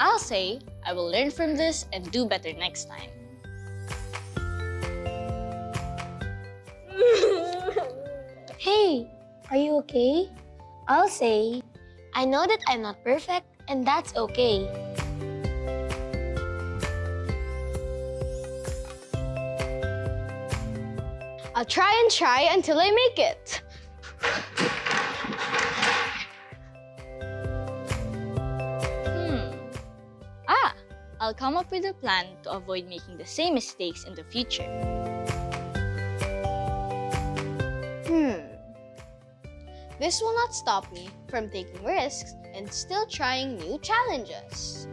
I'll say, I will learn from this and do better next time. Hey, are you okay? I'll say, I know that I'm not perfect, and that's okay. I'll try until I make it. I'll come up with a plan to avoid making the same mistakes in the future. This will not stop me from taking risks and still trying new challenges.